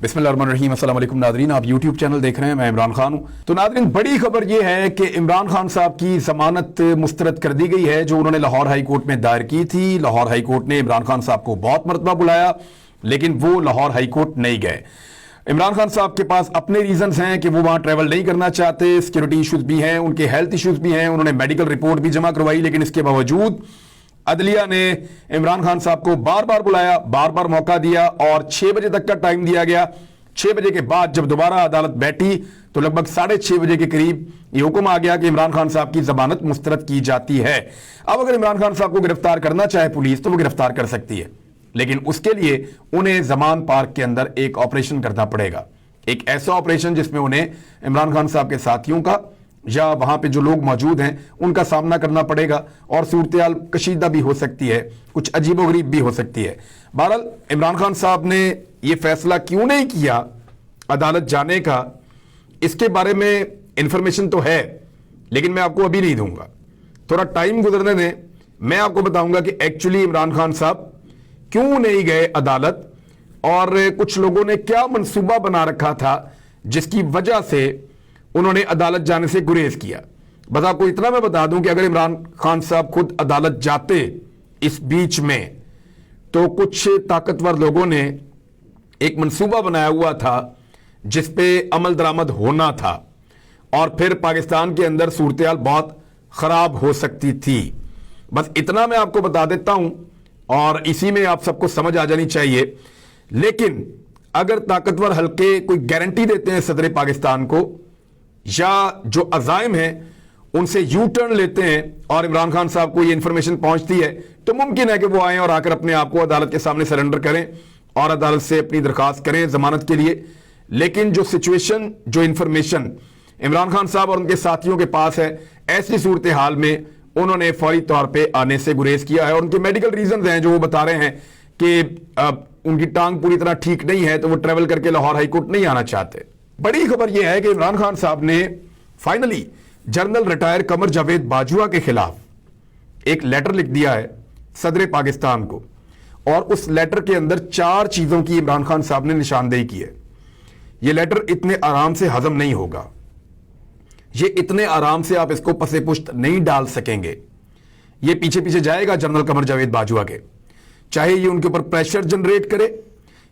बिस्मिल्लाहिर्रहमानिर्रहीम। अस्सलाम वालेकुम नादरीन, आप यूट्यूब चैनल देख रहे हैं, मैं इमरान खान हूं। तो नादरीन, बड़ी खबर यह है कि इमरान खान साहब की जमानत मुस्तरद कर दी गई है जो उन्होंने लाहौर हाई कोर्ट में दायर की थी। लाहौर हाई कोर्ट ने इमरान खान साहब को बहुत मरतबा बुलाया, लेकिन वो लाहौर हाई कोर्ट नहीं गए। इमरान खान साहब के पास अपने रीजंस हैं कि वो वहां ट्रैवल नहीं करना चाहते। सिक्योरिटी इश्यूज भी हैं, उनके हेल्थ इश्यूज भी हैं, उन्होंने मेडिकल रिपोर्ट भी जमा करवाई, लेकिन इसके बावजूद अदलिया ने इमरान खान साहब को बार बार बुलाया, बार बार मौका दिया और 6 बजे तक का टाइम दिया गया। 6 बजे के बाद जब दोबारा अदालत बैठी तो लगभग 6:30 बजे के करीब ये हुक्म आ गया कि इमरान खान साहब की जमानत मुस्तरद की जाती है। अब अगर इमरान खान साहब को गिरफ्तार करना चाहे पुलिस तो वो गिरफ्तार कर सकती है, लेकिन उसके लिए उन्हें जमान पार्क के अंदर एक ऑपरेशन करना पड़ेगा। एक ऐसा ऑपरेशन जिसमें उन्हें इमरान खान साहब के साथियों का या वहां पे जो लोग मौजूद हैं उनका सामना करना पड़ेगा और सूरत कशीदा भी हो सकती है, कुछ अजीबोगरीब भी हो सकती है। बहरहाल इमरान खान साहब ने यह फैसला क्यों नहीं किया अदालत जाने का, इसके बारे में इंफॉर्मेशन तो है, लेकिन मैं आपको अभी नहीं दूंगा। थोड़ा टाइम गुजरने दें, मैं आपको बताऊंगा कि एक्चुअली इमरान खान साहब क्यों नहीं गए अदालत और कुछ लोगों ने क्या मंसूबा बना रखा था जिसकी वजह से उन्होंने अदालत जाने से गुरेज किया। बस आपको इतना मैं बता दूं कि अगर इमरान खान साहब खुद अदालत जाते इस बीच में तो कुछ ताकतवर लोगों ने एक मंसूबा बनाया हुआ था जिस पे अमल दरामद होना था और फिर पाकिस्तान के अंदर सूरत बहुत खराब हो सकती थी। बस इतना मैं आपको बता देता हूं और इसी में आप सबको समझ आ जानी चाहिए। लेकिन अगर ताकतवर हल्के कोई गारंटी देते हैं सदर पाकिस्तान को या जो अजाइम हैं उनसे यू टर्न लेते हैं और इमरान खान साहब को ये इंफॉर्मेशन पहुंचती है, तो मुमकिन है कि वो आए और आकर अपने आप को अदालत के सामने सरेंडर करें और अदालत से अपनी दरखास्त करें जमानत के लिए। लेकिन जो सिचुएशन, जो इंफॉर्मेशन इमरान खान साहब और उनके साथियों के पास है, ऐसी सूरत हाल में उन्होंने फौरी तौर पर आने से गुरेज किया है और उनके मेडिकल रीजन हैं जो वो बता रहे हैं कि उनकी टांग पूरी तरह ठीक नहीं है, तो वो ट्रेवल करके लाहौर हाई कोर्ट नहीं आना चाहते। बड़ी खबर यह है कि इमरान खान साहब ने finally general retire Qamar Javed Bajwa के खिलाफ एक लेटर लिख दिया है सदर पाकिस्तान को, और उस लेटर के अंदर 4 चीजों की इमरान खान साहब ने निशानदेही की है। यह लेटर इतने आराम से हजम नहीं होगा, ये इतने आराम से आप इसको पसे पुश्त नहीं डाल सकेंगे। ये पीछे पीछे जाएगा जनरल कमर जावेद बाजवा के, चाहे ये उनके ऊपर प्रेशर जनरेट करे,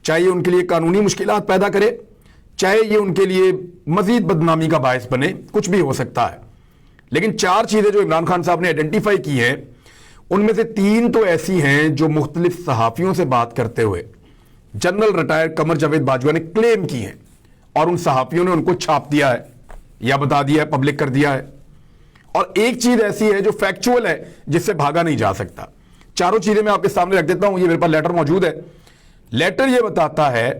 चाहे ये उनके लिए कानूनी मुश्किलात पैदा करे, चाहे ये उनके लिए मजीद बदनामी का बायस बने, कुछ भी हो सकता है। लेकिन 4 चीजें जो इमरान खान साहब ने आइडेंटिफाई की है उनमें से 3 तो ऐसी हैं जो मुख्तलिफ सहाफियों से बात करते हुए जनरल रिटायर कमर जावेद बाजवा ने क्लेम की हैं और उन सहाफियों ने उनको छाप दिया है या बता दिया है, पब्लिक कर दिया है। और एक चीज ऐसी है जो फैक्चुअल है जिससे भागा नहीं जा सकता। 4 चीजें मैं आपके सामने रख देता हूं, ये मेरे पास लेटर मौजूद है। लेटर ये बताता है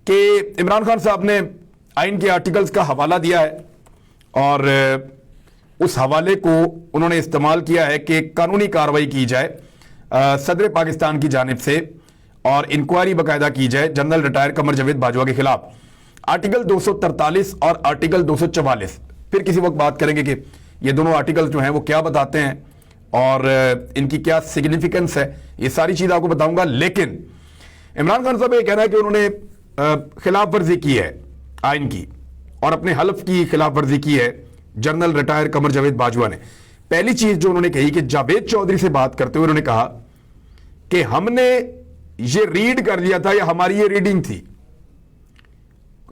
कि इमरान खान साहब ने आइन के आर्टिकल्स का हवाला दिया है और उस हवाले को उन्होंने इस्तेमाल किया है कि कानूनी कार्रवाई की जाए सदर पाकिस्तान की जानिब से और इंक्वायरी बाकायदा की जाए जनरल रिटायर कमर जावेद बाजवा के खिलाफ। आर्टिकल 243 और आर्टिकल 244 फिर किसी वक्त बात करेंगे कि ये दोनों आर्टिकल जो हैं वो क्या बताते हैं और इनकी क्या सिग्निफिकेंस है, ये सारी चीज आपको बताऊंगा। लेकिन इमरान खान साहब ये कहना है कि उन्होंने खिलाफ वर्जी की है आइन की और अपने हल्फ की खिलाफ वर्जी की है जनरल रिटायर कमर जावेद बाजवा ने। पहली चीज जो उन्होंने कही कि जावेद चौधरी से बात करते हुए उन्होंने कहा कि हमने ये रीड कर लिया था या हमारी ये रीडिंग थी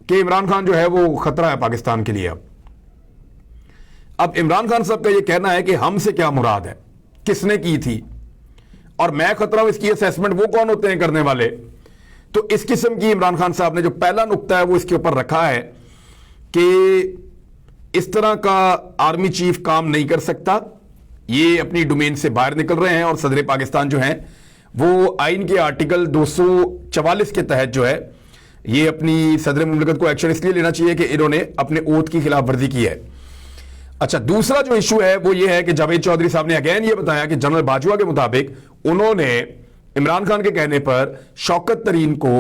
कि इमरान खान जो है वो खतरा है पाकिस्तान के लिए। अब इमरान खान साहब का ये कहना है कि हमसे क्या मुराद है, किसने की थी और मैं खतरा हूं, इसकी असेसमेंट वो कौन होते हैं करने वाले। तो इस किस्म की इमरान खान साहब ने जो पहला नुक्ता है वो इसके ऊपर रखा है कि इस तरह का आर्मी चीफ काम नहीं कर सकता, ये अपनी डोमेन से बाहर निकल रहे हैं और सदर पाकिस्तान जो है वो आइन के आर्टिकल 244 के तहत जो है ये अपनी सदर मुमलिकत को एक्शन इसलिए लेना चाहिए कि इन्होंने अपने ओथ की खिलाफ वर्जी की है। अच्छा, दूसरा जो इशू है वो ये है कि जावेद चौधरी साहब ने अगेन ये बताया कि जनरल बाजवा के मुताबिक उन्होंने इमरान खान के कहने पर शौकत तरीन को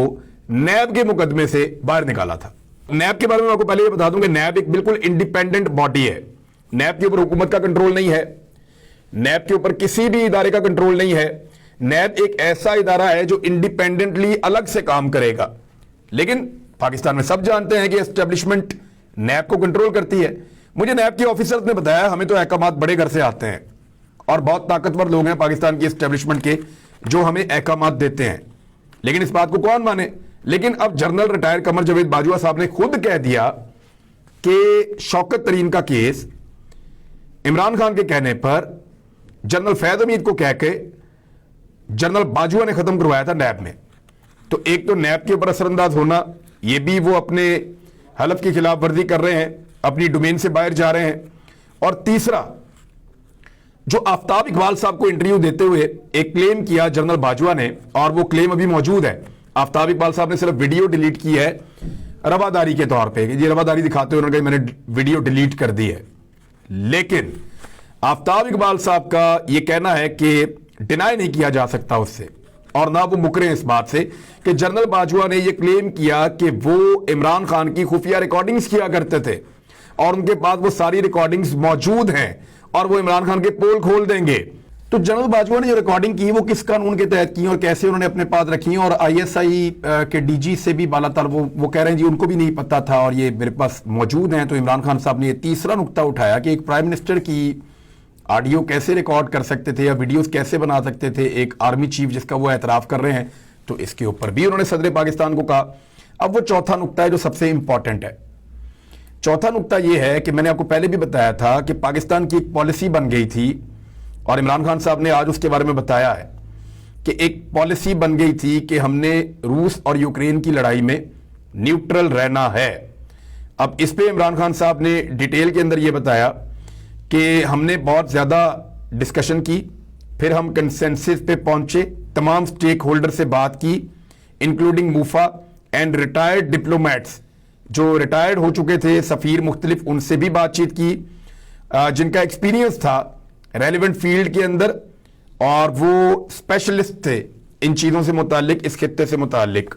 नैब के मुकदमे से बाहर निकाला था। नैब के बारे में आपको पहले ये बता दूं कि नैब एक बिल्कुल इंडिपेंडेंट बॉडी है। नैब के ऊपर हुकूमत का कंट्रोल नहीं है, नैब के ऊपर किसी भी इदारे का कंट्रोल नहीं है। नैब एक ऐसा इदारा है जो इंडिपेंडेंटली अलग से काम करेगा, लेकिन पाकिस्तान में सब जानते हैं कि एस्टेब्लिशमेंट नैब को कंट्रोल करती है। मुझे नैब के ऑफिसर्स ने बताया हमें तो अहकामात बड़े घर से आते हैं और बहुत ताकतवर लोग हैं पाकिस्तान की एस्टेब्लिशमेंट के जो हमें अहकामात देते हैं, लेकिन इस बात को कौन माने। लेकिन अब जनरल रिटायर्ड कमर जावेद बाजवा साहब ने खुद कह दिया कि शौकत तरीन का केस इमरान खान के कहने पर जनरल फैज हमीद को कह के जनरल बाजवा ने खत्म करवाया था नैब में। तो एक तो नैब के ऊपर असरअंदाज होना, ये भी वो अपने हलफ की खिलाफ वर्जी कर रहे हैं, अपनी डोमेन से बाहर जा रहे हैं। और तीसरा, जो आफ्ताब इकबाल साहब को इंटरव्यू देते हुए एक क्लेम किया जनरल बाजवा ने, और वो क्लेम अभी मौजूद है। आफ्ताब इकबाल साहब ने सिर्फ वीडियो डिलीट की है रवादारी के तौर पे, ये रवादारी दिखाते हुए उन्होंने कहा मैंने वीडियो डिलीट कर दी है। लेकिन आफ्ताब इकबाल साहब का यह कहना है कि डिनाई नहीं किया जा सकता उससे, और ना वो मुकरे इस बात से कि जनरल बाजवा ने यह क्लेम किया कि वो इमरान खान की खुफिया रिकॉर्डिंग्स किया करते थे और उनके पास वो सारी रिकॉर्डिंग्स मौजूद हैं और वो इमरान खान के पोल खोल देंगे। तो जनरल बाजवा ने जो रिकॉर्डिंग की वो किस कानून के तहत की और कैसे उन्होंने अपने पास रखी, और आईएसआई के डीजी से भी बालातर वो कह रहे हैं जी उनको भी नहीं पता था और ये मेरे पास मौजूद हैं। तो इमरान खान साहब ने ये तीसरा नुक्ता उठाया कि एक प्राइम मिनिस्टर की ऑडियो कैसे रिकॉर्ड कर सकते थे या वीडियोस कैसे बना सकते थे एक आर्मी चीफ जिसका वो एतराफ कर रहे हैं। तो इसके ऊपर भी उन्होंने सदर पाकिस्तान को कहा। अब वो चौथा नुक्ता है जो सबसे इंपॉर्टेंट है। चौथा नुक्ता ये है कि मैंने आपको पहले भी बताया था कि पाकिस्तान की एक पॉलिसी बन गई थी और इमरान खान साहब ने आज उसके बारे में बताया है कि एक पॉलिसी बन गई थी कि हमने रूस और यूक्रेन की लड़ाई में न्यूट्रल रहना है। अब इस पे इमरान खान साहब ने डिटेल के अंदर यह बताया कि हमने बहुत ज्यादा डिस्कशन की, फिर हम कंसेंसस पे पहुंचे, तमाम स्टेक होल्डर से बात की इंक्लूडिंग मूफा एंड रिटायर्ड डिप्लोमेट्स, जो रिटायर्ड हो चुके थे सफीर मुख्तलिफ, उनसे भी बातचीत की जिनका एक्सपीरियंस था रेलिवेंट फील्ड के अंदर और वो स्पेशलिस्ट थे इन चीजों से मुतालिक, इस खित्ते से मुतालिक।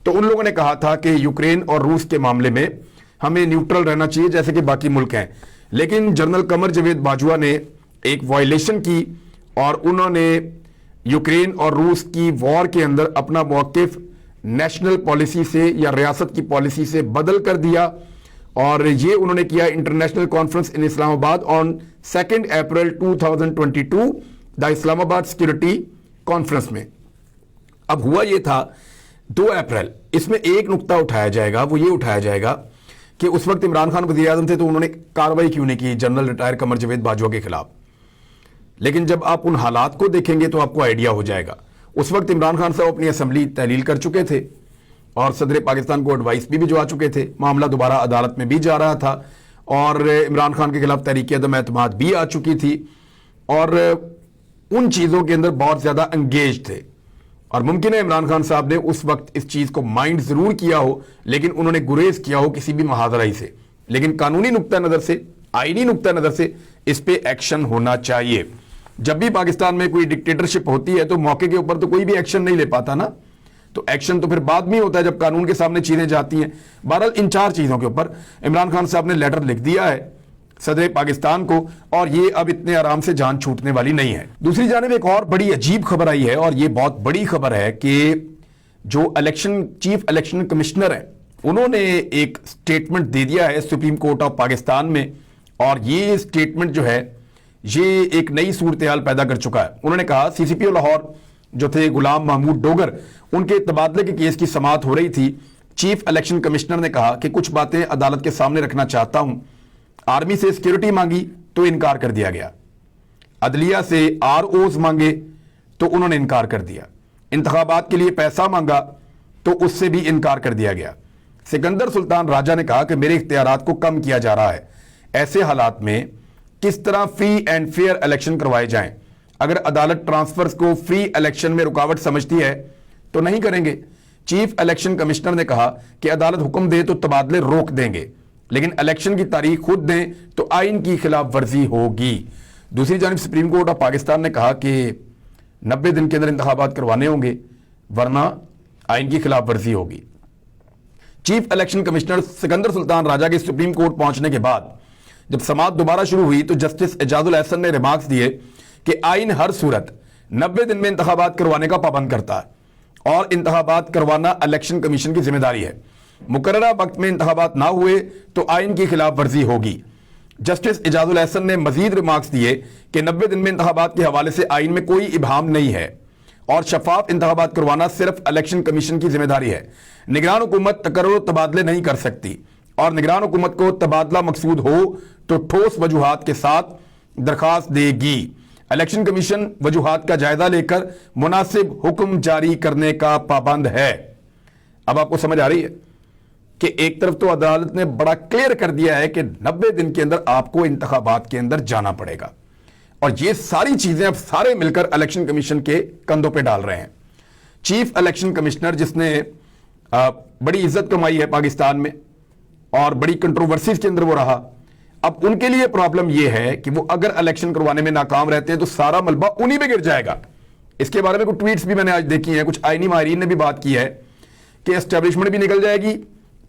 तो उन लोगों ने कहा था कि यूक्रेन और रूस के मामले में हमें न्यूट्रल रहना चाहिए जैसे कि बाकी मुल्क हैं। लेकिन जनरल कमर जावेद बाजवा ने एक वायलेशन की और उन्होंने यूक्रेन और रूस की वॉर के अंदर अपना मौकिफ नेशनल पॉलिसी से या रियासत की पॉलिसी से बदल कर दिया, और ये उन्होंने किया international conference in Islamabad on 2 April 2022 the Islamabad security conference में। अब हुआ ये था 2 अप्रैल, इसमें एक नुक्ता उठाया जाएगा, वो ये उठाया जाएगा कि उस वक्त इमरान खान वज़ीर आज़म थे तो उन्होंने कार्रवाई क्यों नहीं की जनरल रिटायर्ड कमर जावेद बाजवा के खिलाफ। लेकिन जब आप उन हालात को देखेंगे तो आपको आइडिया हो जाएगा। उस वक्त इमरान खान साहब अपनी असेंबली तहलील कर चुके थे और सदर पाकिस्तान को एडवाइस भी भिजवा चुके थे, मामला दोबारा अदालत में भी जा रहा था और इमरान खान के खिलाफ तहरीक अदम एतमाद भी आ चुकी थी और उन चीज़ों के अंदर बहुत ज़्यादा एंगेज थे। और मुमकिन है इमरान खान साहब ने उस वक्त इस चीज़ को माइंड ज़रूर किया हो, लेकिन उन्होंने गुरेज किया हो किसी भी महाजराई से। लेकिन कानूनी नुक्ता नज़र से, आईनी नुक्ता नज़र से इस पे एक्शन होना चाहिए। जब भी पाकिस्तान में कोई डिक्टेटरशिप होती है तो मौके के ऊपर तो कोई भी एक्शन नहीं ले पाता ना, तो एक्शन तो फिर बाद में होता है जब कानून के सामने चीजें जाती हैं। बहरहाल इन 4 चीजों के ऊपर इमरान खान साहब ने लेटर लिख दिया है सदर पाकिस्तान को और ये अब इतने आराम से जान छूटने वाली नहीं है। दूसरी जानिब एक और बड़ी अजीब खबर आई है और ये बहुत बड़ी खबर है कि जो चीफ इलेक्शन कमिश्नर है उन्होंने एक स्टेटमेंट दे दिया है सुप्रीम कोर्ट ऑफ पाकिस्तान में, और ये स्टेटमेंट जो है ये एक नई सूरत हाल पैदा कर चुका है। उन्होंने कहा सीसीपीओ लाहौर जो थे गुलाम महमूद डोगर, उनके तबादले के केस की समाअत हो रही थी। चीफ इलेक्शन कमिश्नर ने कहा कि कुछ बातें अदालत के सामने रखना चाहता हूं। आर्मी से सिक्योरिटी मांगी तो इनकार कर दिया गया, अदलिया से आरओज मांगे तो उन्होंने इनकार कर दिया, इंतखाबात के लिए पैसा मांगा तो उससे भी इनकार कर दिया गया। सिकंदर सुल्तान राजा ने कहा कि मेरे इख्तियारात को कम किया जा रहा है। ऐसे हालात में किस तरह फ्री एंड फेयर इलेक्शन करवाए जाएं? अगर अदालत ट्रांसफर्स को फ्री इलेक्शन में रुकावट समझती है तो नहीं करेंगे। चीफ इलेक्शन कमिश्नर ने कहा कि अदालत हुक्म दे तो तबादले रोक देंगे, लेकिन इलेक्शन की तारीख खुद दें तो आइन की खिलाफ वर्जी होगी। दूसरी जानिब सुप्रीम कोर्ट ऑफ पाकिस्तान ने कहा कि 90 दिन के अंदर इंतखाबात करवाने होंगे वरना आइन की खिलाफ वर्जी होगी। Chief election commissioner Sikandar Sultan Raja के सुप्रीम कोर्ट पहुंचने के बाद जब समाअत दोबारा शुरू हुई तो जस्टिस एजाजुल एहसन ने रिमार्क्स दिए कि आइन हर सूरत 90 दिन में इंतखाबात करवाने का पाबंद करता है और इंतखाबात करवाना इलेक्शन कमीशन की जिम्मेदारी है। मुकर्ररा वक्त में इंतखाबात ना हुए तो आइन की खिलाफ वर्जी होगी। जस्टिस इजाजुल एहसन ने मजीद रिमार्क्स दिए कि 90 दिन में इंतखाबात के हवाले से आइन में कोई इबाहम नहीं है और शफाफ इंतखाबात करवाना सिर्फ इलेक्शन कमीशन की जिम्मेदारी है। निगरान हुकूमत तकर्रुर तबादले नहीं कर सकती और निगरान हुकूमत को तबादला मकसूद हो तो ठोस वजूहात के साथ दरखास्त देगी। इलेक्शन कमीशन वजूहात का जायजा लेकर मुनासिब हुक्म जारी करने का पाबंद है। अब आपको समझ आ रही है कि एक तरफ तो अदालत ने बड़ा क्लियर कर दिया है कि 90 दिन के अंदर आपको इंतखाबात के अंदर जाना पड़ेगा, और ये सारी चीजें अब सारे मिलकर इलेक्शन कमीशन के कंधों पे डाल रहे हैं। चीफ इलेक्शन कमिश्नर जिसने बड़ी इज्जत कमाई है पाकिस्तान में और बड़ी कंट्रोवर्सीज के अंदर वो रहा, अब उनके लिए प्रॉब्लम यह है कि वो अगर इलेक्शन करवाने में नाकाम रहते हैं तो सारा मलबा उन्हीं पे गिर जाएगा। इसके बारे में कुछ ट्वीट्स भी मैंने आज देखी हैं, कुछ आईनी माहिरीन ने भी बात की है कि एस्टेब्लिशमेंट भी निकल जाएगी,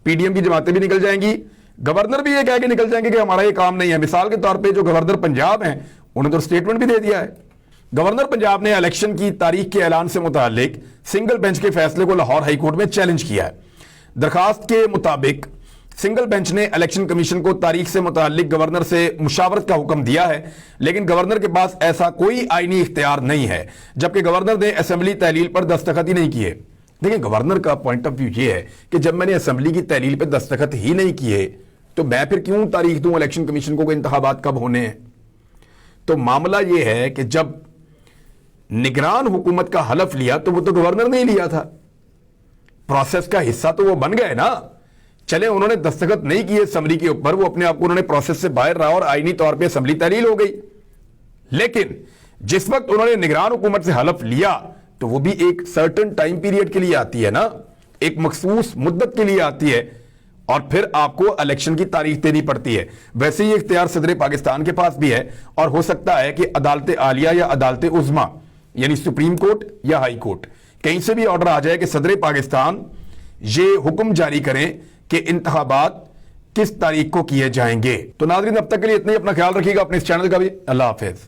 पीडीएम की जमातें भी निकल जाएंगी, गवर्नर भी ये कह के निकल जाएंगे कि हमारा ये काम नहीं है। मिसाल के तौर पे जो गवर्नर पंजाब हैं उन्होंने तो स्टेटमेंट भी दे दिया है। गवर्नर पंजाब ने इलेक्शन की तारीख के ऐलान से मुतालिक सिंगल बेंच के फैसले को लाहौर हाई कोर्ट में चैलेंज किया है। दरखास्त के मुताबिक सिंगल बेंच ने इलेक्शन कमीशन को तारीख से मुतालिक गवर्नर से मुशावरत का हुक्म दिया है, लेकिन गवर्नर के पास ऐसा कोई आईनी इख्तियार नहीं है, जबकि गवर्नर ने असेंबली तहलील पर दस्तखत ही नहीं किए। देखिए, गवर्नर का पॉइंट ऑफ व्यू ये है कि जब मैंने असेंबली की तहलील पर दस्तखत ही नहीं किए तो मैं फिर क्यों तारीख दूं इलेक्शन कमीशन को कि इंतखाबात कब होने हैं। तो मामला यह है कि जब निगरान हुकूमत का हलफ लिया तो वो तो गवर्नर ने ही लिया था, प्रोसेस का हिस्सा तो वो बन गए ना। चले उन्होंने दस्तखत नहीं किए असेंबली के ऊपर, वो अपने आप को उन्होंने प्रोसेस से बाहर रहा और आईनी तौर पे असेंबली तहलील हो गई। लेकिन जिस वक्त उन्होंने निगरान हुकूमत से हलफ लिया तो वो भी एक सर्टेन टाइम पीरियड के लिए आती है ना, एक मखसूस मुद्दत के लिए आती है, और फिर आपको इलेक्शन की तारीख देनी पड़ती है। वैसे ही इख्तियार सदर पाकिस्तान के पास भी है, और हो सकता है कि अदालत आलिया या अदालत उज़्मा यानी सुप्रीम कोर्ट या हाई कोर्ट कहीं से भी ऑर्डर आ जाए कि सदर पाकिस्तान ये हुक्म जारी करें कि इंतखाबात किस तारीख को किए जाएंगे। तो नाज़रीन, अब तक के लिए इतना ही। अपना ख्याल रखिएगा, अपने इस चैनल का भी। अल्लाह हाफिज।